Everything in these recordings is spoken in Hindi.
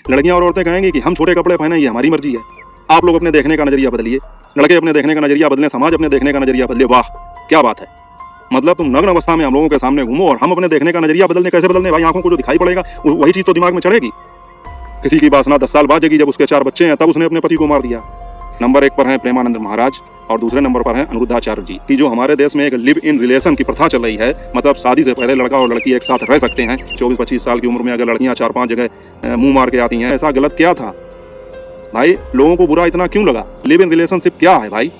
लड़कियां और औरतें कहेंगी कि हम छोटे कपड़े पहने, ये हमारी मर्जी है। आप लोग अपने देखने का नजरिया बदलिए, लड़के अपने देखने का नजरिया बदलें, समाज अपने देखने का नजरिया बदले। वाह क्या बात है। मतलब तुम नग्न अवस्था में हम लोगों के सामने घूमो और हम अपने देखने का नजरिया बदलने, कैसे बदलने भाई? आंखों को जो दिखाई पड़ेगा वही चीज तो दिमाग में चढ़ेगी। किसी की वासना 10 साल बाद जगी, जब उसके 4 बच्चे हैं तब उसने अपने पति को मार दिया। नंबर 1 पर है प्रेमानंद महाराज और दूसरे नंबर पर है अनिरुद्धाचार्य जी की जो हमारे देश में एक लिव इन रिलेशन की प्रथा चल रही है। मतलब शादी से पहले लड़का और लड़की एक साथ रह सकते हैं। 24-25 साल की उम्र में अगर लड़कियां 4-5 जगह मुंह मार के आती हैं, ऐसा गलत क्या था भाई? लोगों को बुरा इतना क्यों लगा? लिव इन रिलेशनशिप क्या है भाई?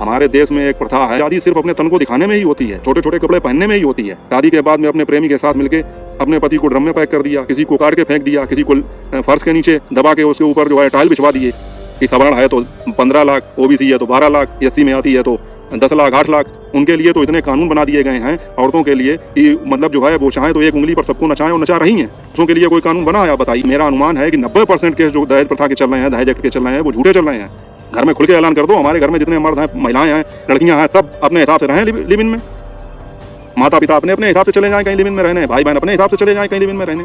हमारे देश में एक प्रथा है, शादी सिर्फ अपने तन को दिखाने में ही होती है, छोटे छोटे कपड़े पहनने में ही होती है। शादी के बाद में अपने प्रेमी के साथ मिलके अपने पति को ड्रम में पैक कर दिया, किसी को काट के फेंक दिया, किसी को फर्श के नीचे दबा के उसके ऊपर जो है टाइल बिछवा दिए कि सवर्ण है तो 15 लाख, ओबीसी है तो 12 लाख, एससी में आती है तो 10 लाख 8 लाख। उनके लिए तो इतने कानून बना दिए गए हैं औरतों के लिए कि मतलब जो है वो चाहे तो एक उंगली पर सबको नचाएं और नचा रही हैं। उसों के लिए कोई कानून बना है आप बताइए? मेरा अनुमान है कि 90% केस जो दहेज प्रथा के चल रहे हैं, दहेज एक्ट के चल रहे हैं, वो झूठे चल रहे हैं। घर में खुल के ऐलान कर दो, हमारे घर में जितने मर्द हैं, महिलाएं हैं, लड़कियां हैं, सब अपने हिसाब से रहें लिव इन में। माता पिता अपने हिसाब से चले जाएं कहीं लिव इन में रहने, भाई बहन अपने हिसाब से चले जाएं कहीं लिव इन में रहने।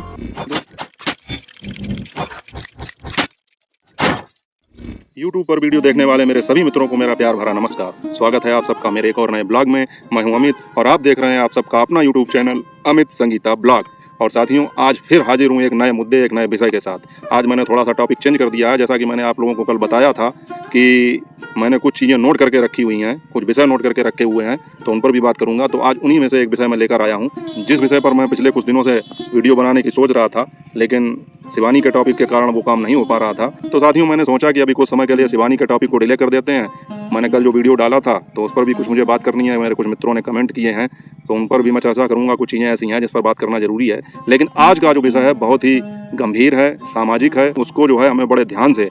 YouTube पर वीडियो देखने वाले मेरे सभी मित्रों को मेरा प्यार भरा नमस्कार। स्वागत है आप सबका मेरे एक और नए ब्लॉग में। मैं हूं अमित और आप देख रहे हैं आप सबका अपना YouTube channel Amit Sangeeta blog. और साथियों, आज फिर हाजिर हूँ एक नए मुद्दे, एक नए विषय के साथ। आज मैंने थोड़ा सा टॉपिक चेंज कर दिया है। जैसा कि मैंने आप लोगों को कल बताया था कि मैंने कुछ चीज़ें नोट करके रखी हुई हैं, कुछ विषय नोट करके रखे हुए हैं, तो उन पर भी बात करूंगा। तो आज उन्हीं में से एक विषय मैं लेकर आया हूं, जिस विषय पर मैं पिछले कुछ दिनों से वीडियो बनाने की सोच रहा था, लेकिन शिवानी के टॉपिक के कारण वो काम नहीं हो पा रहा था। तो साथियों, मैंने सोचा कि अभी कुछ समय के लिए शिवानी के टॉपिक को डिले कर देते हैं। मैंने कल जो वीडियो डाला था तो उस पर भी कुछ मुझे बात करनी है, मेरे कुछ मित्रों ने कमेंट किए हैं, तो उन पर भी मैं चर्चा करूंगा। कुछ चीज़ें ऐसी हैं जिस पर बात करना जरूरी है। लेकिन आज का जो विषय है बहुत ही गंभीर है, सामाजिक है, उसको जो है हमें बड़े ध्यान से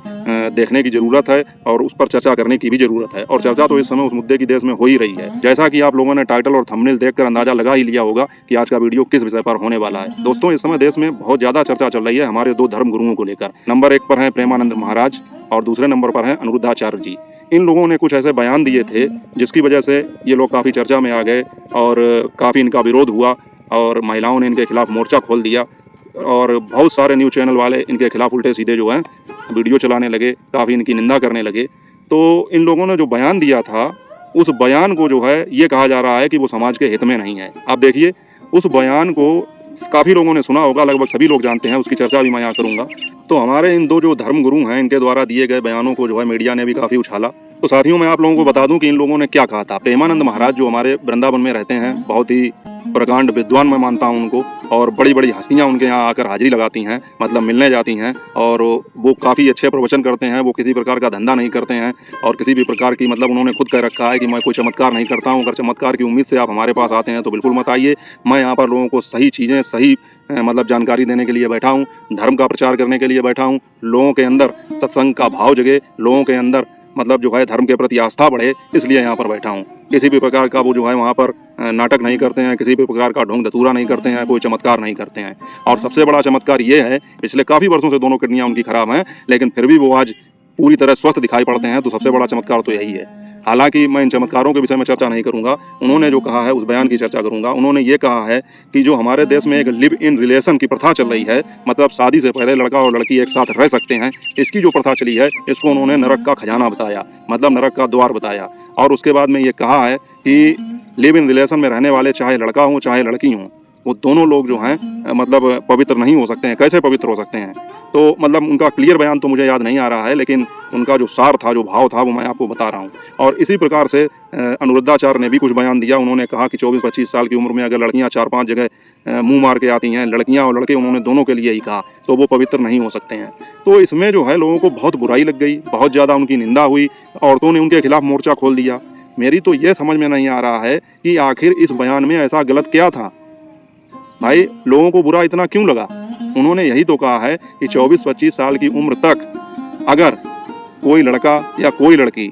देखने की जरूरत है और उस पर चर्चा करने की भी जरूरत है। और चर्चा तो इस समय उस मुद्दे की देश में हो ही रही है। जैसा कि आप लोगों ने टाइटल और थंबनेल देखकर अंदाजा लगा ही लिया होगा कि आज का वीडियो किस विषय पर होने वाला है। दोस्तों, इस समय देश में बहुत ज्यादा चर्चा चल रही है हमारे 2 धर्म गुरुओं को लेकर। नंबर 1 पर है प्रेमानंद महाराज और दूसरे नंबर पर है अनिरुद्धाचार्य जी। इन लोगों ने कुछ ऐसे बयान दिए थे जिसकी वजह से ये लोग काफ़ी चर्चा में आ गए और काफ़ी इनका विरोध हुआ और महिलाओं ने इनके खिलाफ मोर्चा खोल दिया और बहुत सारे न्यूज़ चैनल वाले इनके खिलाफ उल्टे सीधे जो हैं वीडियो चलाने लगे, काफ़ी इनकी निंदा करने लगे। तो इन लोगों ने जो बयान दिया था, उस बयान को जो है ये कहा जा रहा है कि वो समाज के हित में नहीं है। आप देखिए, उस बयान को काफ़ी लोगों ने सुना होगा, लगभग सभी लोग जानते हैं, उसकी चर्चा भी मैं यहाँ करूँगा। तो हमारे इन 2 जो धर्म गुरु हैं, इनके द्वारा दिए गए बयानों को जो है मीडिया ने भी काफ़ी उछाला। तो साथियों, मैं आप लोगों को बता दूं कि इन लोगों ने क्या कहा था। प्रेमानंद महाराज जो हमारे वृंदावन में रहते हैं, बहुत ही प्रकांड विद्वान मैं मानता हूं उनको, और बड़ी बड़ी हस्तियां उनके यहाँ आकर हाजिरी लगाती हैं, मतलब मिलने जाती हैं, और वो काफ़ी अच्छे प्रवचन करते हैं। वो किसी प्रकार का धंधा नहीं करते हैं और किसी भी प्रकार की, मतलब उन्होंने खुद कह रखा है कि मैं कोई चमत्कार नहीं करता हूँ। अगर चमत्कार की उम्मीद से आप हमारे पास आते हैं तो बिल्कुल मत आइए। मैं यहाँ पर लोगों को सही चीज़ें, सही मतलब जानकारी देने के लिए बैठा हूँ, धर्म का प्रचार करने के लिए बैठा हूँ। लोगों के अंदर सत्संग का भाव जगे, लोगों के अंदर मतलब जो है धर्म के प्रति आस्था बढ़े, इसलिए यहाँ पर बैठा हूँ। किसी भी प्रकार का वो जो है वहाँ पर नाटक नहीं करते हैं, किसी भी प्रकार का ढोंग धतूरा नहीं करते हैं, कोई चमत्कार नहीं करते हैं। और सबसे बड़ा चमत्कार ये है, पिछले काफ़ी वर्षों से दोनों किडनियाँ उनकी खराब हैं, लेकिन फिर भी वो आज पूरी तरह स्वस्थ दिखाई पड़ते हैं। तो सबसे बड़ा चमत्कार तो यही है। हालांकि मैं इन चमत्कारों के विषय में चर्चा नहीं करूंगा, उन्होंने जो कहा है उस बयान की चर्चा करूंगा। उन्होंने ये कहा है कि जो हमारे देश में एक लिव इन रिलेशन की प्रथा चल रही है, मतलब शादी से पहले लड़का और लड़की एक साथ रह सकते हैं, इसकी जो प्रथा चली है, इसको उन्होंने नरक का खजाना बताया, मतलब नरक का द्वार बताया। और उसके बाद में ये कहा है कि लिव इन रिलेशन में रहने वाले, चाहे लड़का हो चाहे लड़की हो, वो दोनों लोग जो हैं मतलब पवित्र नहीं हो सकते हैं। कैसे पवित्र हो सकते हैं? तो मतलब उनका क्लियर बयान तो मुझे याद नहीं आ रहा है, लेकिन उनका जो सार था, जो भाव था, वो मैं आपको बता रहा हूँ। और इसी प्रकार से अनिरुद्धाचार्य ने भी कुछ बयान दिया। उन्होंने कहा कि 24-25 साल की उम्र में अगर लड़कियाँ 4-5 जगह मुंह मार के आती हैं, लड़कियाँ और लड़के, उन्होंने दोनों के लिए ही कहा, तो वो पवित्र नहीं हो सकते हैं। तो इसमें जो है लोगों को बहुत बुराई लग गई, बहुत ज़्यादा उनकी निंदा हुई, औरतों ने उनके खिलाफ मोर्चा खोल दिया। मेरी तो ये समझ में नहीं आ रहा है कि आखिर इस बयान में ऐसा गलत क्या था भाई? लोगों को बुरा इतना क्यों लगा? उन्होंने यही तो कहा है कि 24-25 साल की उम्र तक अगर कोई लड़का या कोई लड़की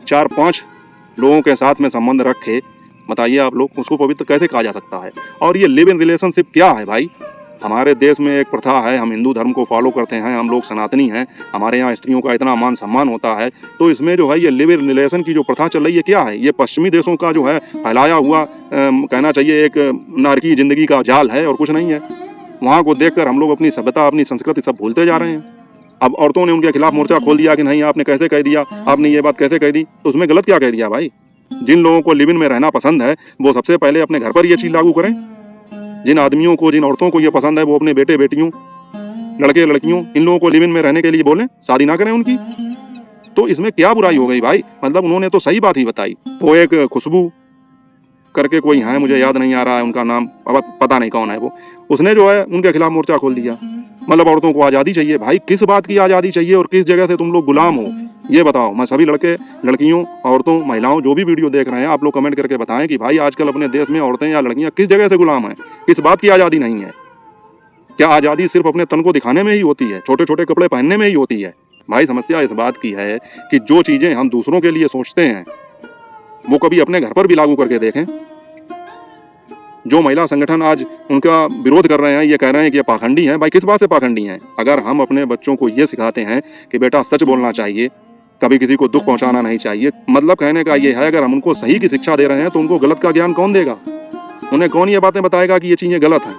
4-5 लोगों के साथ में संबंध रखे, बताइए आप लोग, उसको पवित्र कैसे कहा जा सकता है? और ये लिव इन रिलेशनशिप क्या है भाई? हमारे देश में एक प्रथा है, हम हिंदू धर्म को फॉलो करते हैं, हम लोग सनातनी हैं, हमारे यहाँ स्त्रियों का इतना मान सम्मान होता है। तो इसमें जो है ये लिव इन रिलेशन की जो प्रथा चल रही है, क्या है? ये पश्चिमी देशों का जो है फैलाया हुआ कहना चाहिए एक नारकी जिंदगी का जाल है और कुछ नहीं है। वहाँ को देखकर हम लोग अपनी सभ्यता, अपनी संस्कृति सब भूलते जा रहे हैं। अब औरतों ने उनके खिलाफ मोर्चा खोल दिया कि नहीं आपने कैसे कह दिया, आपने ये बात कैसे कह दी, तो उसमें गलत क्या कह दिया भाई। जिन लोगों को लिव इन में रहना पसंद है वो सबसे पहले अपने घर पर ये चीज़ लागू करें। जिन आदमियों को, जिन औरतों को ये पसंद है वो अपने बेटे बेटियों, लड़के लड़कियों, इन लोगों को लिव इन में रहने के लिए बोलें, शादी ना करें उनकी। तो इसमें क्या बुराई हो गई भाई। मतलब उन्होंने तो सही बात ही बताई। वो एक खुशबू करके कोई है, मुझे याद नहीं आ रहा है उनका नाम, पता नहीं कौन है वो, उसने जो है उनके खिलाफ मोर्चा खोल दिया। मतलब औरतों को आज़ादी चाहिए भाई, किस बात की आज़ादी चाहिए और किस जगह से तुम लोग गुलाम हो, ये बताओ। मैं सभी लड़के लड़कियों, औरतों, महिलाओं जो भी वीडियो देख रहे हैं, आप लोग कमेंट करके बताएं कि भाई आजकल अपने देश में औरतें या लड़कियां किस जगह से गुलाम हैं, किस बात की आज़ादी नहीं है। क्या आज़ादी सिर्फ अपने तन को दिखाने में ही होती है, छोटे छोटे कपड़े पहनने में ही होती है? भाई समस्या इस बात की है कि जो चीज़ें हम दूसरों के लिए सोचते हैं वो कभी अपने घर पर भी लागू करके देखें। जो महिला संगठन आज उनका विरोध कर रहे हैं, ये कह रहे हैं कि ये पाखंडी हैं, भाई किस बात से पाखंडी हैं? अगर हम अपने बच्चों को ये सिखाते हैं कि बेटा सच बोलना चाहिए, कभी किसी को दुख पहुंचाना नहीं चाहिए, मतलब कहने का ये है अगर हम उनको सही की शिक्षा दे रहे हैं तो उनको गलत का ज्ञान कौन देगा? उन्हें कौन ये बातें बताएगा कि ये चीज़ें गलत हैं?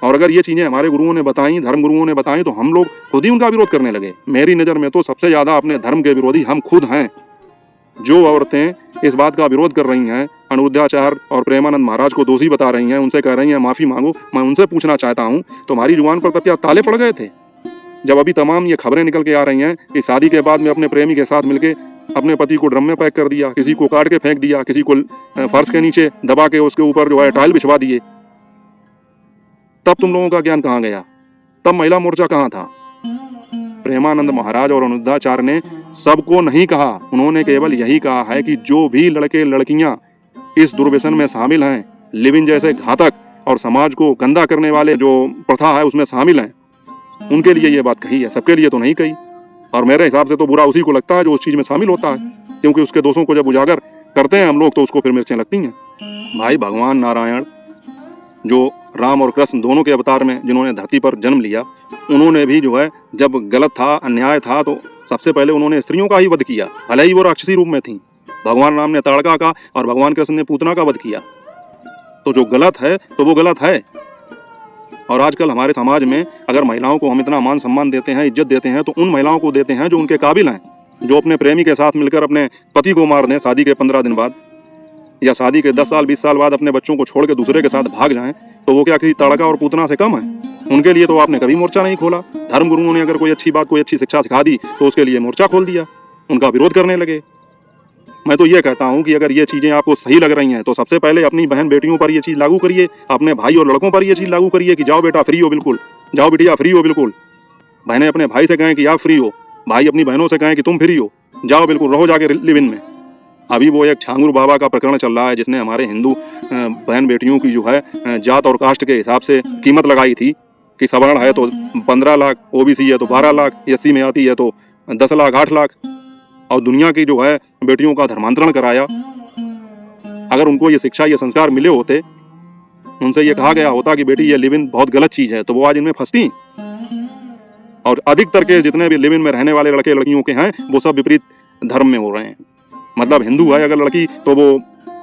और अगर ये चीज़ें हमारे गुरुओं ने बताई, धर्म गुरुओं ने बताई, तो हम लोग खुद ही उनका विरोध करने लगे। मेरी नज़र में तो सबसे ज़्यादा अपने धर्म के विरोधी हम खुद हैं। जो औरतें इस बात का विरोध कर रही हैं, अनिरुद्धाचार्य और प्रेमानंद महाराज को दोषी बता रही हैं, उनसे कह रही हैं माफ़ी मांगो, मैं उनसे पूछना चाहता हूँ तुम्हारी जुबान पर तब क्या ताले पड़ गए थे जब अभी तमाम ये खबरें निकल के आ रही हैं कि शादी के बाद में अपने प्रेमी के साथ मिलके अपने पति को ड्रम में पैक कर दिया, किसी को काट के फेंक दिया, किसी को फर्श के नीचे दबा के उसके ऊपर जो है टाइल बिछवा दिए। तब तुम लोगों का ज्ञान कहाँ गया? तब महिला मोर्चा कहाँ था? प्रेमानंद महाराज और अनिरुद्धाचार्य ने सबको नहीं कहा, उन्होंने केवल यही कहा है कि जो भी लड़के लड़कियां इस दुर्व्यसन में शामिल हैं, लिव इन जैसे घातक और समाज को गंदा करने वाले जो प्रथा है उसमें शामिल हैं, उनके लिए ये बात कही है, सबके लिए तो नहीं कही। और मेरे हिसाब से तो बुरा उसी को लगता है जो उस चीज़ में शामिल होता है, क्योंकि उसके दोषों को जब उजागर करते हैं हम लोग तो उसको फिर मिर्चें लगती हैं। भाई भगवान नारायण जो राम और कृष्ण दोनों के अवतार में जिन्होंने धरती पर जन्म लिया, उन्होंने भी जो है जब गलत था, अन्याय था, तो सबसे पहले उन्होंने स्त्रियों का ही वध किया, भले ही वो राक्षसी रूप में थी। भगवान राम ने ताड़का का और भगवान कृष्ण ने पूतना का वध किया। तो जो गलत है तो वो गलत है। और आजकल हमारे समाज में अगर महिलाओं को हम इतना मान सम्मान देते हैं, इज्जत देते हैं, तो उन महिलाओं को देते हैं जो उनके काबिल हैं, जो अपने प्रेमी के साथ मिलकर अपने पति को मार दें शादी के 15 दिन बाद, या शादी के 10 साल 20 साल बाद अपने बच्चों को छोड़ के दूसरे के साथ भाग जाएं, तो वो क्या किसी ताड़का और पूतना से कम है? उनके लिए तो आपने कभी मोर्चा नहीं खोला। धर्म गुरुओं ने अगर कोई अच्छी बात, कोई अच्छी शिक्षा सिखा दी तो उसके लिए मोर्चा खोल दिया, उनका विरोध करने लगे। मैं तो ये कहता हूँ कि अगर ये चीज़ें आपको सही लग रही हैं तो सबसे पहले अपनी बहन बेटियों पर ये चीज़ लागू करिए, अपने भाई और लड़कों पर ये चीज़ लागू करिए कि जाओ बेटा फ्री हो बिल्कुल, जाओ बिटिया फ्री हो बिल्कुल। बहनें अपने भाई से कहें कि आप फ्री हो, भाई अपनी बहनों से कहें कि तुम फ्री हो, जाओ बिल्कुल, रहो जाके लिव इन में। अभी वो एक छांगुर बाबा का प्रकरण चल रहा है जिसने हमारे हिंदू बहन बेटियों की जो है जात और कास्ट के हिसाब से कीमत लगाई थी कि सवर्ण है तो 15 लाख, ओबीसी है तो 12 लाख, एससी में आती है तो 10 लाख 8 लाख, और दुनिया की जो है बेटियों का धर्मांतरण कराया। अगर उनको ये शिक्षा, ये संस्कार मिले होते, उनसे ये कहा गया होता कि बेटी ये लिव इन बहुत गलत चीज़ है, तो वो आज इनमें फंसती। और अधिकतर के जितने भी लिव इन में रहने वाले लड़के लड़कियों के हैं वो सब विपरीत धर्म में हो रहे हैं। मतलब हिंदू है अगर लड़की तो वो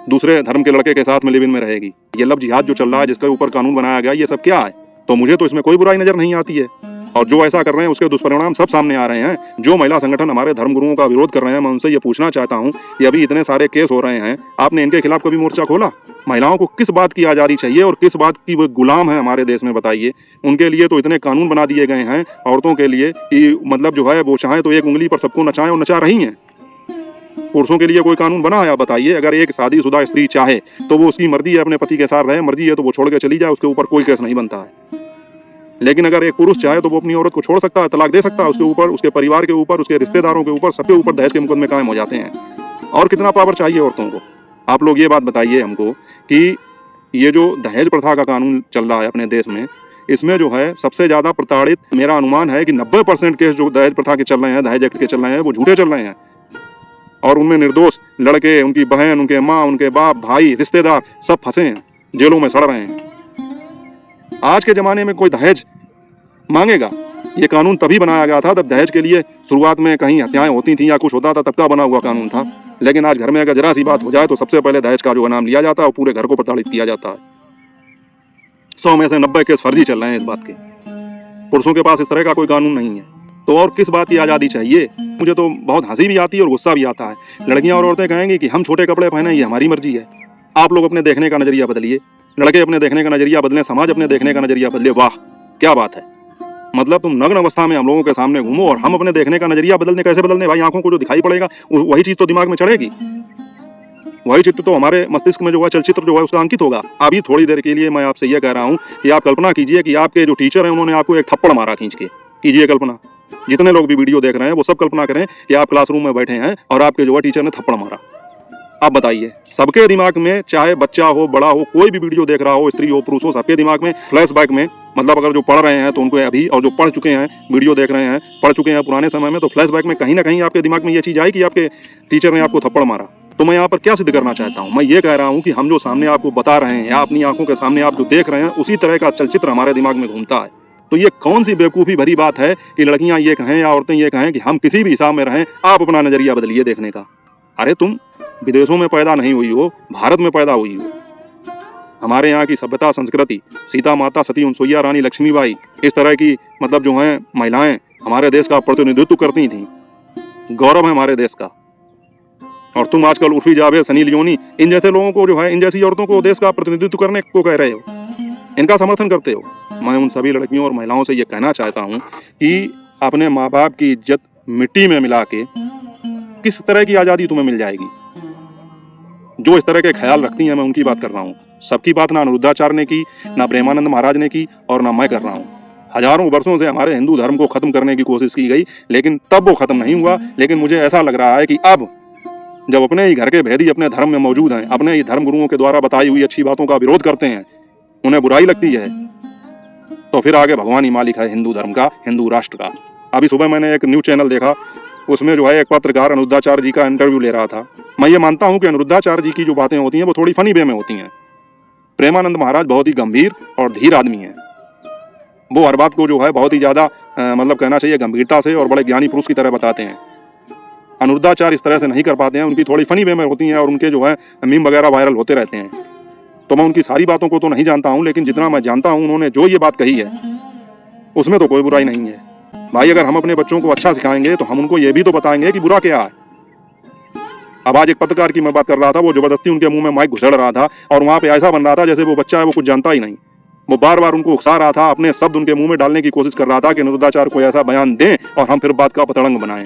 दूसरे धर्म के लड़के के साथ में लिव इन में रहेगी। ये लव जिहाद जो चल रहा है, जिसके ऊपर कानून बनाया गया, ये सब क्या है? तो मुझे तो इसमें कोई बुराई नजर नहीं आती है। और जो ऐसा कर रहे हैं उसके दुष्परिणाम सब सामने आ रहे हैं। जो महिला संगठन हमारे धर्म गुरुओं का विरोध कर रहे हैं, मैं उनसे ये पूछना चाहता हूँ कि अभी इतने सारे केस हो रहे हैं, आपने इनके खिलाफ कभी मोर्चा खोला? महिलाओं को किस बात की आज़ादी चाहिए और किस बात की वो गुलाम है हमारे देश में, बताइए। उनके लिए तो इतने कानून बना दिए गए हैं औरतों के लिए कि मतलब जो है वो चाहें तो एक उंगली पर सबको नचाएं और नचा रही हैं। पुरुषों के लिए कोई कानून बना है? बताइए। अगर एक शादीशुदा स्त्री चाहे तो वो उसकी मर्जी है, अपने पति के साथ रहे, मर्जी है तो वो छोड़ के चली जाए, उसके ऊपर कोई केस नहीं बनता है। लेकिन अगर एक पुरुष चाहे तो वो अपनी औरत को छोड़ सकता है, तलाक दे सकता है, उसके ऊपर, उसके परिवार के ऊपर, उसके रिश्तेदारों के ऊपर, सबके ऊपर दहेज के मुकदमे कायम हो जाते हैं। और कितना पावर चाहिए औरतों को? आप लोग ये बात बताइए हमको कि ये जो दहेज प्रथा का कानून चल रहा है अपने देश में, इसमें जो है सबसे ज़्यादा प्रताड़ित, मेरा अनुमान है कि 90% केस जो दहेज प्रथा के चल रहे हैं, दहेज एक्ट के चल रहे हैं, वो झूठे चल रहे हैं। और उनमें निर्दोष लड़के, उनकी बहन, उनके माँ, उनके बाप, भाई, रिश्तेदार सब फंसे हैं, जेलों में सड़ रहे हैं। आज के ज़माने में कोई दहेज मांगेगा? ये कानून तभी बनाया गया था तब दहेज के लिए शुरुआत में कहीं हत्याएं होती थी या कुछ होता था, तब का बना हुआ कानून था। लेकिन आज घर में अगर जरा सी बात हो जाए तो सबसे पहले दहेज का जो नाम लिया जाता है और पूरे घर को प्रताड़ित किया जाता है। 100 में से 90 केस फर्जी चल रहे हैं इस बात के। पुरुषों के पास इस तरह का कोई कानून नहीं है। तो और किस बात की आज़ादी चाहिए? मुझे तो बहुत हंसी भी आती है और गुस्सा भी आता है। लड़कियां और औरतें कहेंगी कि हम छोटे कपड़े पहने, ये हमारी मर्जी है। आप लोग अपने देखने का नजरिया बदलिए, लड़के अपने देखने का नजरिया बदलें, समाज अपने देखने का नजरिया बदले। वाह क्या बात है। मतलब तुम नग्न अवस्था में हम लोगों के सामने घूमो और हम अपने देखने का नजरिया बदलने कैसे बदलने भाई? आंखों को जो दिखाई पड़ेगा वही चीज तो दिमाग में चढ़ेगी, वही चित्र तो हमारे मस्तिष्क में जो है चलचित्र जो है उसका अंकित होगा। अभी थोड़ी देर के लिए मैं आपसे यह कह रहा हूँ कि आप कल्पना कीजिए कि आपके जो टीचर हैं उन्होंने आपको एक थप्पड़ मारा खींच के। कीजिए कल्पना, जितने लोग भी वीडियो देख रहे हैं वो सब कल्पना करें कि आप क्लासरूम में बैठे हैं और आपके जो है टीचर ने थप्पड़ मारा। अब बताइए, सबके दिमाग में, चाहे बच्चा हो बड़ा हो, कोई भी वीडियो देख रहा हो, स्त्री हो पुरुष हो, सबके दिमाग में फ्लैशबैक में, मतलब अगर जो पढ़ रहे हैं तो उनको अभी, और जो पढ़ चुके हैं वीडियो देख रहे हैं पढ़ चुके हैं पुराने समय में, तो फ्लैशबैक में कहीं ना कहीं आपके दिमाग में ये चीज आई कि आपके टीचर ने आपको थप्पड़ मारा। तो मैं यहाँ पर क्या सिद्ध करना चाहता हूँ? मैं ये कह रहा हूँ कि हम जो सामने आपको बता रहे हैं या अपनी आंखों के सामने आप जो देख रहे हैं उसी तरह का चलचित्र हमारे दिमाग में घूमता है। तो ये कौन सी बेवकूफ़ी भरी बात है कि लड़कियां ये कहें या औरतें ये कहें कि हम किसी भी हिसाब में रहें, आप अपना नजरिया बदलिए देखने का। अरे तुम विदेशों में पैदा नहीं हुई हो, भारत में पैदा हुई हो। हमारे यहाँ की सभ्यता संस्कृति, सीता माता, सती अनसुईया, रानी लक्ष्मीबाई, इस तरह की मतलब जो हैं महिलाएं हमारे देश का प्रतिनिधित्व करती थीं। गौरव है हमारे देश का। और तुम आजकल उर्फी जावेद, सनी लियोनी, इन जैसे लोगों को जो है, इन जैसी औरतों को देश का प्रतिनिधित्व करने को कह रहे हो, इनका समर्थन करते हो। मैं उन सभी लड़कियों और महिलाओं से ये कहना चाहता हूँ कि अपने माँ बाप की इज्जत मिट्टी में मिला के किस तरह की आज़ादी तुम्हें मिल जाएगी? जो इस तरह के ख्याल रखती हैं, मैं उनकी बात कर रहा हूँ। सबकी बात ना अनिरुद्धाचार्य ने की, ना प्रेमानंद महाराज ने की, और ना मैं कर रहा हूँ। हजारों वर्षों से हमारे हिंदू धर्म को खत्म करने की कोशिश की गई, लेकिन तब वो खत्म नहीं हुआ। लेकिन मुझे ऐसा लग रहा है कि अब जब अपने ही घर के भेदी अपने धर्म में मौजूद हैं, अपने ही धर्म गुरुओं के द्वारा बताई हुई अच्छी बातों का विरोध करते हैं, उन्हें बुराई लगती है, तो फिर आगे भगवान ही मालिक है हिंदू धर्म का, हिंदू राष्ट्र का। अभी सुबह मैंने एक न्यूज चैनल देखा, उसमें जो है एक पत्रकार अनिरुद्धाचार्य जी का इंटरव्यू ले रहा था। मैं ये मानता हूँ कि अनिरुद्धाचार्य जी की जो बातें होती हैं वो थोड़ी फनी वे में होती हैं। प्रेमानंद महाराज बहुत ही गंभीर और धीर आदमी हैं। वो हर बात को जो है बहुत ही ज़्यादा मतलब कहना चाहिए गंभीरता से और बड़े ज्ञानी पुरुष की तरह बताते हैं। अनिरुद्धाचार्य इस तरह से नहीं कर पाते हैं, उनकी थोड़ी फनी वे में होती हैं और उनके जो है मीम वगैरह वायरल होते रहते हैं। तो मैं उनकी सारी बातों को तो नहीं जानता हूँ, लेकिन जितना मैं जानता हूँ उन्होंने जो ये बात कही है उसमें तो कोई बुराई नहीं है। भाई अगर हम अपने बच्चों को अच्छा सिखाएंगे तो हम उनको ये भी तो बताएंगे कि बुरा क्या है। अब आज एक पत्रकार की मैं बात कर रहा था, वो जबरदस्ती उनके मुंह में माइक घुसेड़ रहा था और वहाँ पे ऐसा बन रहा था जैसे वो बच्चा है वो कुछ जानता ही नहीं। वो बार बार उनको उकसा रहा था, अपने शब्द उनके मुंह में डालने की कोशिश कर रहा था कि अनिरुद्धाचार्य को ऐसा बयान दें और हम फिर बात का पतंग बनाएं।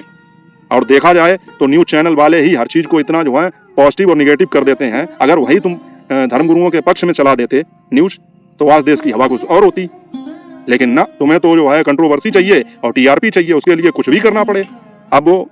और देखा जाए तो न्यूज चैनल वाले ही हर चीज को इतना जो है पॉजिटिव और निगेटिव कर देते हैं। अगर वही तुम धर्मगुरुओं के पक्ष में चला देते न्यूज तो आज देश की हवा कुछ और होती। लेकिन ना, तुम्हें तो जो है कंट्रोवर्सी चाहिए और टीआरपी चाहिए, उसके लिए कुछ भी करना पड़े। अब वो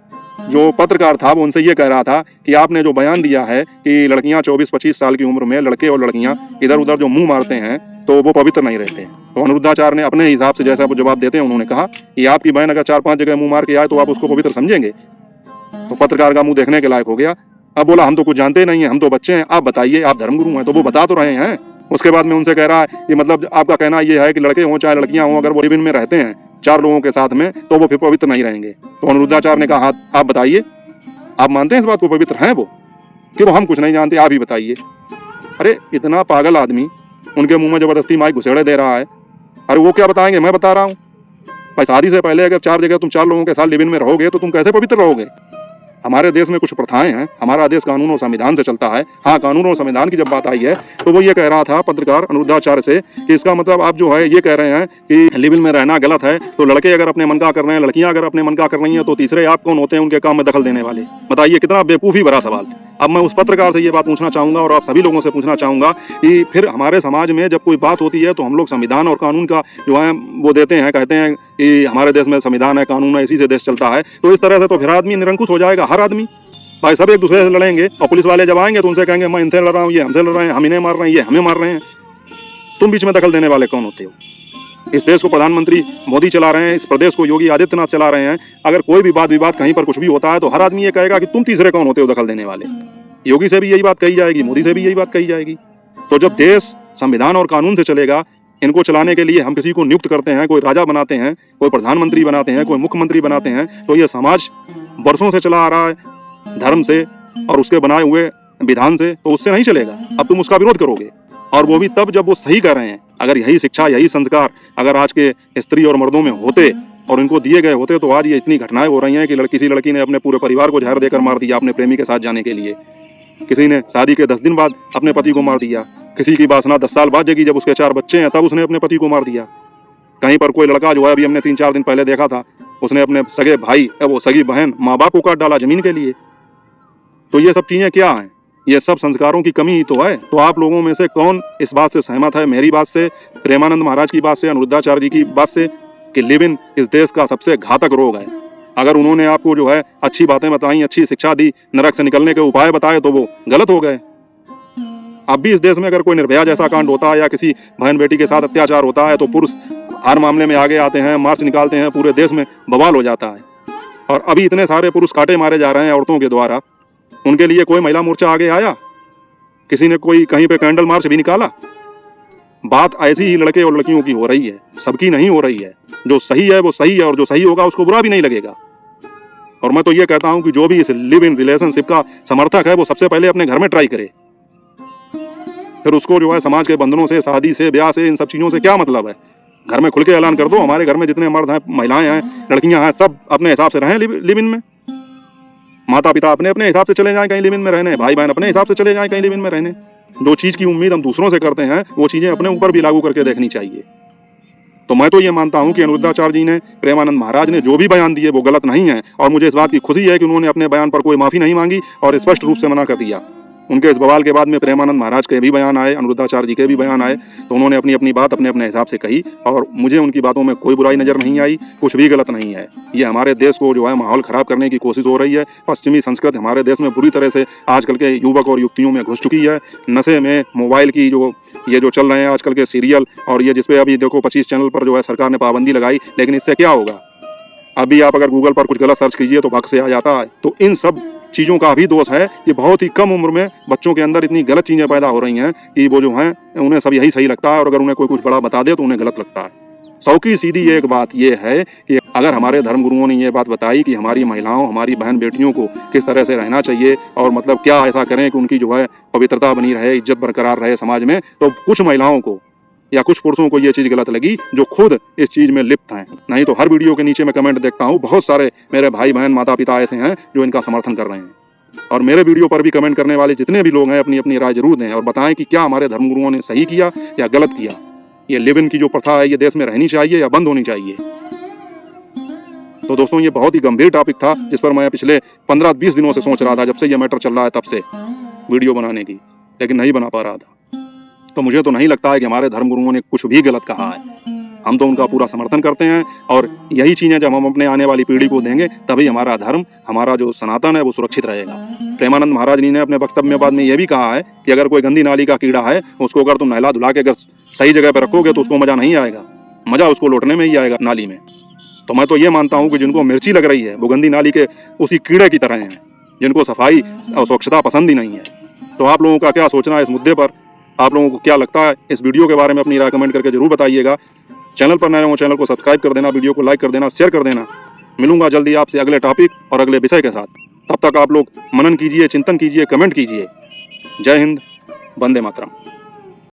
जो पत्रकार था वो उनसे ये कह रहा था कि आपने जो बयान दिया है कि लड़कियां 24-25 साल की उम्र में लड़के और लड़कियां इधर उधर जो मुंह मारते हैं तो वो पवित्र नहीं रहते। तो अनिरुद्धाचार्य ने अपने हिसाब से जैसा वो जवाब देते हैं, उन्होंने कहा कि आपकी बहन अगर 4-5 जगह मुंह मार के आए तो आप उसको पवित्र समझेंगे? तो पत्रकार का मुंह देखने के लायक हो गया। अब बोला हम तो कुछ जानते नहीं है, हम तो बच्चे हैं, आप बताइए, आप धर्मगुरु हैं। तो वो बता तो रहे हैं। उसके बाद में उनसे कह रहा है कि मतलब आपका कहना ये है कि लड़के हों चाहे लड़कियां हों, अगर वो लिव इन में रहते हैं 4 लोगों के साथ में तो वो फिर पवित्र नहीं रहेंगे। तो अनिरुद्धाचार्य ने कहा आप बताइए, आप मानते हैं इस बात को पवित्र हैं वो? कि वो हम कुछ नहीं जानते, आप ही बताइए। अरे इतना पागल आदमी उनके मुंह में जबरदस्ती माइक घुसेड़े दे रहा है। अरे वो क्या बताएंगे, मैं बता रहा हूँ। भाई शादी से पहले अगर 4 जगह तुम 4 लोगों के साथ लिव इन में रहोगे तो तुम कैसे पवित्र रहोगे? हमारे देश में कुछ प्रथाएं हैं, हमारा देश कानून और संविधान से चलता है। हाँ, कानून और संविधान की जब बात आई है तो वो ये कह रहा था पत्रकार अनिरुद्धाचार्य से कि इसका मतलब आप जो है ये कह रहे हैं कि लिव इन में रहना गलत है, तो लड़के अगर अपने मन का कर रहे हैं, लड़कियां अगर अपने मन का कर रही हैं, तो तीसरे आप कौन होते हैं उनके काम में दखल देने वाले? बताइए, कितना बेवकूफ़ी भरा सवाल। अब मैं उस पत्रकार से ये बात पूछना चाहूँगा और आप सभी लोगों से पूछना चाहूँगा कि फिर हमारे समाज में जब कोई बात होती है तो हम लोग संविधान और कानून का जो है वो देते हैं, कहते हैं कि हमारे देश में संविधान है, कानून है, इसी से देश चलता है। तो इस तरह से तो फिर आदमी निरंकुश हो जाएगा, हर आदमी। भाई सब एक दूसरे से लड़ेंगे और पुलिस वाले जब आएंगे तो उनसे कहेंगे मैं इनसे लड़ रहा हूँ, ये हमसे लड़ रहे हैं, हम इन्हें मार रहे हैं, ये हमें मार रहे हैं। तुम बीच में दखल देने वाले कौन होते हो? इस देश को प्रधानमंत्री मोदी चला रहे हैं, इस प्रदेश को योगी आदित्यनाथ चला रहे हैं। अगर कोई भी वाद विवाद कहीं पर कुछ भी होता है तो हर आदमी ये कहेगा कि तुम तीसरे कौन होते हो दखल देने वाले? योगी से भी यही बात कही जाएगी, मोदी से भी यही बात कही जाएगी। तो जब देश संविधान और कानून से चलेगा, इनको चलाने के लिए हम किसी को नियुक्त करते हैं, कोई राजा बनाते हैं, कोई प्रधानमंत्री बनाते हैं, कोई मुख्यमंत्री बनाते हैं, तो ये समाज वर्षों से चला आ रहा है धर्म से और उसके बनाए हुए विधान से, तो उससे नहीं चलेगा। अब तुम उसका विरोध करोगे, और वो भी तब जब वो सही कर रहे हैं। अगर यही शिक्षा, यही संस्कार अगर आज के स्त्री और मर्दों में होते और इनको दिए गए होते तो आज ये इतनी घटनाएं हो रही हैं कि किसी लड़की ने अपने पूरे परिवार को जहर देकर मार दिया अपने प्रेमी के साथ जाने के लिए, किसी ने शादी के 10 दिन बाद अपने पति को मार दिया, किसी की वासना 10 साल बाद जगी जब उसके 4 बच्चे हैं तब उसने अपने पति को मार दिया। कहीं पर कोई लड़का जो है अभी हमने 3-4 दिन पहले देखा था, उसने अपने सगे भाई वो सगी बहन माँ बाप को काट डाला जमीन के लिए। तो ये सब चीजें क्या हैं? ये सब संस्कारों की कमी ही तो है। तो आप लोगों में से कौन इस बात से सहमत है, मेरी बात से, प्रेमानंद महाराज की बात से, अनिरुद्धाचार्य जी की बात से, कि लिव इन इस देश का सबसे घातक रोग है? अगर उन्होंने आपको जो है अच्छी बातें बताई, अच्छी शिक्षा दी, नरक से निकलने के उपाय बताए तो वो गलत हो गए। अब भी इस देश में अगर कोई निर्भया जैसा कांड होता है या किसी बहन बेटी के साथ अत्याचार होता है तो पुरुष हर मामले में आगे आते हैं, मार्च निकालते हैं, पूरे देश में बवाल हो जाता है। और अभी इतने सारे पुरुष काटे मारे जा रहे हैं औरतों के द्वारा, उनके लिए कोई महिला मोर्चा आगे आया? किसी ने कोई कहीं पे कैंडल मार्च भी निकाला? बात ऐसी ही लड़के और लड़कियों की हो रही है, सबकी नहीं हो रही है। जो सही है वो सही है और जो सही होगा उसको बुरा भी नहीं लगेगा। और मैं तो ये कहता हूं कि जो भी इस लिव इन रिलेशनशिप का समर्थक है वो सबसे पहले अपने घर में ट्राई करे, फिर उसको जो है समाज के बंधनों से, शादी से, ब्याह से, इन सब चीजों से क्या मतलब है? घर में खुल के ऐलान कर दो, हमारे घर में जितने मर्द हैं, महिलाएं हैं, लड़कियां हैं, सब अपने हिसाब से रहें लिव इन में। माता पिता अपने अपने हिसाब से चले जाएं कहीं लिव इन में रहने, भाई बहन अपने हिसाब से चले जाएं कहीं लिव इन में रहने। जो चीज की उम्मीद हम दूसरों से करते हैं वो चीजें अपने ऊपर भी लागू करके देखनी चाहिए। तो मैं तो ये मानता हूं कि अनिरुद्धाचार्य जी ने, प्रेमानंद महाराज ने जो भी बयान दिए वो गलत नहीं है, और मुझे इस बात की खुशी है कि उन्होंने अपने बयान पर कोई माफी नहीं मांगी और स्पष्ट रूप से मना कर दिया। उनके इस बवाल के बाद में प्रेमानंद महाराज के भी बयान आए, अनिरुद्धाचार्य जी के भी बयान आए, तो उन्होंने अपनी अपनी बात अपने अपने हिसाब से कही और मुझे उनकी बातों में कोई बुराई नजर नहीं आई, कुछ भी गलत नहीं है। ये हमारे देश को जो है माहौल खराब करने की कोशिश हो रही है। पश्चिमी संस्कृति हमारे देश में बुरी तरह से आजकल के युवक और युवतियों में घुस चुकी है। नशे में, मोबाइल की ये जो चल रहे हैं आजकल के सीरियल, और ये जिसपे अभी देखो 25 चैनल पर जो है सरकार ने पाबंदी लगाई, लेकिन इससे क्या होगा? अभी आप अगर गूगल पर कुछ गलत सर्च कीजिए तो भग से आ जाता है। तो इन सब चीज़ों का भी दोष है कि बहुत ही कम उम्र में बच्चों के अंदर इतनी गलत चीज़ें पैदा हो रही हैं कि वो जो हैं उन्हें सब यही सही लगता है, और अगर उन्हें कोई कुछ बड़ा बता दे तो उन्हें गलत लगता है। सौ की सीधी एक बात यह है कि अगर हमारे धर्मगुरुओं ने ये बात बताई कि हमारी महिलाओं, हमारी बहन बेटियों को किस तरह से रहना चाहिए और मतलब क्या ऐसा करें कि उनकी जो है पवित्रता बनी रहे, इज्जत बरकरार रहे समाज में, तो कुछ महिलाओं को या कुछ पुरुषों को ये चीज़ गलत लगी जो खुद इस चीज़ में लिप्त हैं। नहीं तो हर वीडियो के नीचे मैं कमेंट देखता हूँ, बहुत सारे मेरे भाई बहन माता पिता ऐसे हैं जो इनका समर्थन कर रहे हैं। और मेरे वीडियो पर भी कमेंट करने वाले जितने भी लोग हैं अपनी अपनी राय जरूर दें और बताएं कि क्या हमारे धर्मगुरुओं ने सही किया या गलत किया। ये लिव इन की जो प्रथा है ये देश में रहनी चाहिए या बंद होनी चाहिए। तो दोस्तों ये बहुत ही गंभीर टॉपिक था जिस पर मैं पिछले 15-20 दिनों से सोच रहा था, जब से ये मैटर चल रहा है तब से वीडियो बनाने की, लेकिन नहीं बना पा रहा था। तो मुझे तो नहीं लगता है कि हमारे धर्मगुरुओं ने कुछ भी गलत कहा है। हम तो उनका पूरा समर्थन करते हैं और यही चीज़ें जब हम अपने आने वाली पीढ़ी को देंगे तभी हमारा धर्म, हमारा जो सनातन है वो सुरक्षित रहेगा। प्रेमानंद महाराज जी ने अपने वक्तव्य में बाद में ये भी कहा है कि अगर कोई गंदी नाली का कीड़ा है उसको अगर तुम नहला धुला के अगर सही जगह पर रखोगे तो उसको मजा नहीं आएगा, मजा उसको लौटने में ही आएगा नाली में। तो मैं तो ये मानता हूँ कि जिनको मिर्ची लग रही है वो गंदी नाली के उसी कीड़े की तरह हैं, जिनको सफाई और स्वच्छता पसंद ही नहीं है। तो आप लोगों का क्या सोचना है इस मुद्दे पर? आप लोगों को क्या लगता है इस वीडियो के बारे में? अपनी राय कमेंट करके जरूर बताइएगा। चैनल पर नए हो चैनल को सब्सक्राइब कर देना, वीडियो को लाइक कर देना, शेयर कर देना। मिलूंगा जल्दी आपसे अगले टॉपिक और अगले विषय के साथ। तब तक आप लोग मनन कीजिए, चिंतन कीजिए, कमेंट कीजिए। जय हिंद, वंदे मातरम।